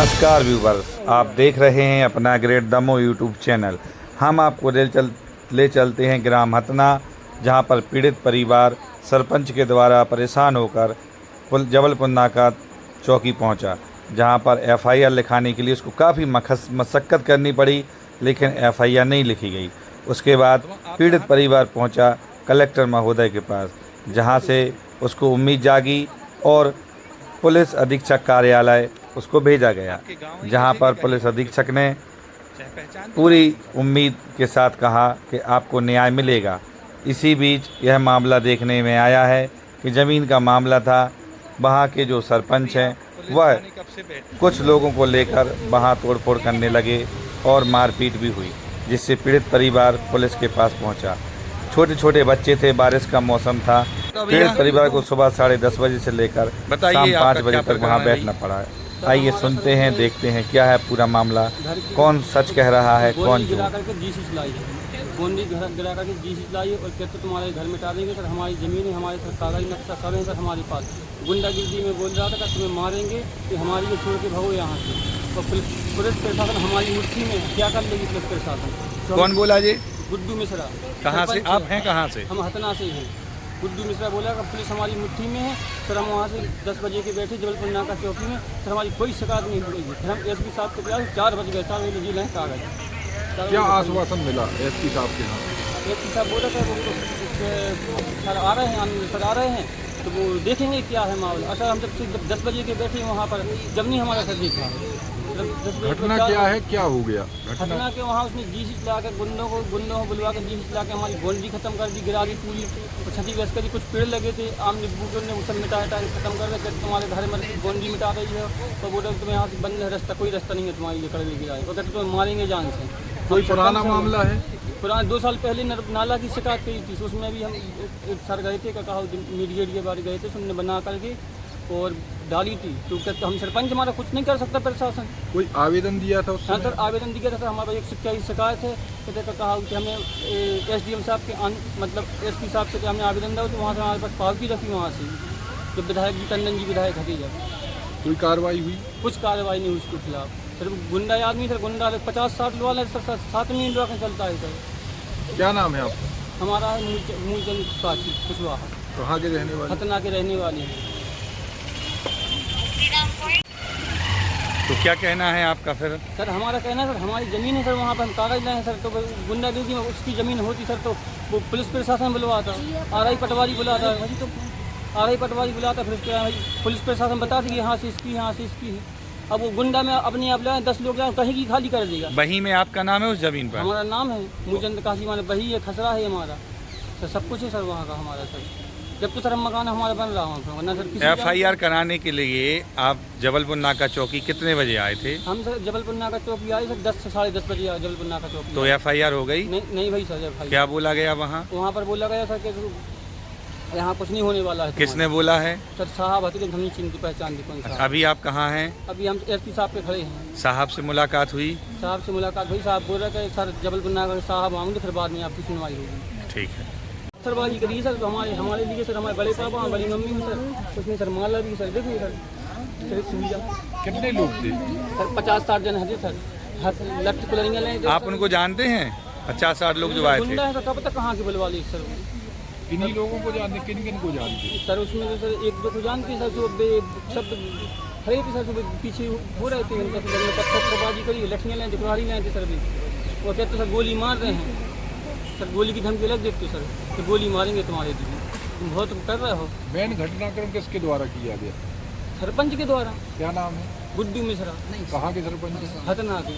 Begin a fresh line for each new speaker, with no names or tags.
नमस्कार व्यूवर्स, आप देख रहे हैं अपना ग्रेट दमो यूट्यूब चैनल। हम आपको ले चलते हैं ग्राम हतना, जहां पर पीड़ित परिवार सरपंच के द्वारा परेशान होकर जबलपुर नाका चौकी पहुंचा, जहां पर एफआईआर लिखाने के लिए उसको काफ़ी मशक्क़त करनी पड़ी, लेकिन एफआईआर नहीं लिखी गई। उसके बाद पीड़ित परिवार पहुंचा कलेक्टर महोदय के पास, जहां से उसको उम्मीद जागी और पुलिस अधीक्षक कार्यालय उसको भेजा गया, जहां पर पुलिस अधीक्षक ने पूरी उम्मीद के साथ कहा कि आपको न्याय मिलेगा। इसी बीच यह मामला देखने में आया है कि ज़मीन का मामला था। वहां के जो सरपंच हैं वह कुछ लोगों को लेकर वहां तोड़फोड़ करने लगे और मारपीट भी हुई, जिससे पीड़ित परिवार पुलिस के पास पहुंचा। छोटे छोटे बच्चे थे, बारिश का मौसम था। पीड़ित परिवार को सुबह 10:30 बजे से लेकर शाम 5 बजे तक वहां बैठना पड़ा। आइए सुनते हैं, देखते हैं क्या है पूरा मामला, कौन सच कह रहा है, कौन झूठ।
गोंडी घर गिरा करके जीसीस लाई और कहते तुम्हारे घर मिटा देंगे सर, हमारी ज़मीन है, हमारे सर कागज नक्शा सब है सर हमारे पास। गुंडागिर्दी में बोल रहा था कि तुम्हें मारेंगे कि हमारी ये छोड़ के भागो यहाँ से। और पुलिस प्रशासन हमारी मुट्ठी में, क्या कर लेगी पुलिस प्रशासन।
कौन बोला जी?
गुड्डू मिश्रा।
कहाँ से आप हैं? कहाँ से?
हम हतना से हैं। गुड्डू मिश्रा बोला कि पुलिस हमारी मुट्ठी में है सर, हम वहाँ से 10 बजे के बैठे जबलपुर नाका चौकी में सर, हमारी कोई शिकायत नहीं हुई। फिर हम एसपी साहब के पास 4 बज गए, 4 बजे जी लें कागज।
क्या आश्वासन मिला एसपी साहब के यहाँ?
एसपी साहब बोला था वो सर आ रहे हैं, सर आ रहे हैं तो वो देखेंगे क्या है मामला। अच्छा, हम जब 10 बजे के बैठे वहाँ पर, जब नहीं हमारा सर देखा।
घटना क्या है, क्या हो गया?
घटना के वहाँ उसने जीसीस ला के गुंडों को बुलवा के जीसीस ला के हमारी बाउंड्री खत्म कर दी, गिरा दी पूरी, क्षतिग्रस्त करी। कुछ पेड़ लगे थे आम नींबू ने, वो सब मिटा खत्म कर दिया। तुम्हारे घर में बाउंड्री मिटा रही है तो बोले तुम्हें यहाँ से बंद है रास्ता, कोई रास्ता नहीं है तुम्हारी, ये कड़वे गिराए और कहते तुम्हें मारेंगे जान से।
कोई पुराना मामला है?
पुराना 2 साल पहले नाला की शिकायत की थी, उसमें भी हम एक सर गए थे, कहा मीडिएट के बारे गए थे, उन्होंने बना करके और डाली थी। तो कहते हम सरपंच हमारा कुछ नहीं कर सकता प्रशासन।
कोई आवेदन दिया था उसमें?
हाँ सर, आवेदन दिया था। हमारा एक शिक्षा की शिकायत है, कहते कहा कि हमें एसडीएम साहब के मतलब एसपी साहब से हमने आवेदन दिया, तो वहाँ से हमारे पास पावती रखी वहाँ से, जब विधायक जी टंडन जी विधायक हटे जब।
कोई कार्रवाई हुई?
कुछ कार्रवाई नहीं हुई उसके खिलाफ सर। गुंडा आदमी सर, गुंडा 50-60 वाला सर, 7 मिनट रखने चलता है सर।
क्या नाम है आपका?
हमारा है मूलचंद काशी कुशवाहा।
कहाँ के रहने वाले?
हतना के रहने वाले हैं।
तो क्या कहना है आपका फिर?
सर हमारा कहना है सर, हमारी ज़मीन है सर, वहाँ पर हम कागज लाए हैं सर, तो गुंडागिर्दी में उसकी ज़मीन होती सर तो वो पुलिस प्रशासन बुलवाता, आरआई पटवारी बुलाता, आरआई पटवारी बुलाता, फिर उसके पुलिस प्रशासन बता दी यहाँ से इसकी, यहाँ से इसकी है। अब वो गुंडा में अपने आप लाए 10 लोग लाए, कहीं की खाली कर देगा।
वहीं में आपका नाम है उस जमीन पर?
हमारा नाम है मूलचंद काशी, माने वही है, खसरा है हमारा सर, सब कुछ है सर वहाँ का हमारा सर। जब तो सर हम मकान हमारा बन रहा हूँ, वरना सर किसी
एफआईआर कराने के लिए आप जबलपुर नाका चौकी कितने बजे आए थे?
हम सर जबलपुर नाका चौकी आए सर 10 से 10:30 बजे आए जबलपुर नाका चौकी।
तो एफआईआर हो गई?
नहीं भाई सर, एफआईआर
क्या बोला गया वहाँ?
वहाँ पर बोला गया सर कि यहाँ कुछ नहीं होने वाला है।
किसने बोला है?
सर साहब हथे, हम नहीं चिंती पहचान दी कौन साहब।
अभी आप कहाँ हैं?
अभी हम एसपी साहब पे खड़े हैं।
साहब से मुलाकात हुई?
साहब से मुलाकात हुई, साहब बोल रहे थे सर जबलपुर नाका के साहब आऊँगे, फिर बाद में आपकी सुनवाई होगी।
ठीक है।
सरबाजी करिए सर, तो हमारे लिए सर, हमारे बड़े पापा बड़ी मम्मी हैं सर, उसमें सर माला भी सर, देखिए सर सुविधा।
कितने लोग थे?
सर 50-60 जन है सर, लट कुलरियाँ लें।
आप उनको जानते हैं? 50-60 लोग जो आए थे?
गुंडा है सर, कब तक कहाँ के बुलवा ली सर।
किन्हीं लोगों को जानते, किन को जानते
सर? उसमें तो सर 1-2 को जानते सर, जो सब खड़े थे सर, जो पीछे हो रहे थे, उनका पत्थरबाजी करी, लठियाँ लें, जुकराड़ी लें थे सर भी। वो कहते सर गोली मार रहे हैं सर, गोली की धमकी अलग देते सर, तो गोली मारेंगे तुम्हारे लिए, तुम बहुत कर रहे हो।
मेन घटनाक्रम किसके द्वारा किया गया?
सरपंच के द्वारा।
क्या नाम है?
गुड्डू मिश्रा।
कहाँ के सरपंच?
हतना के।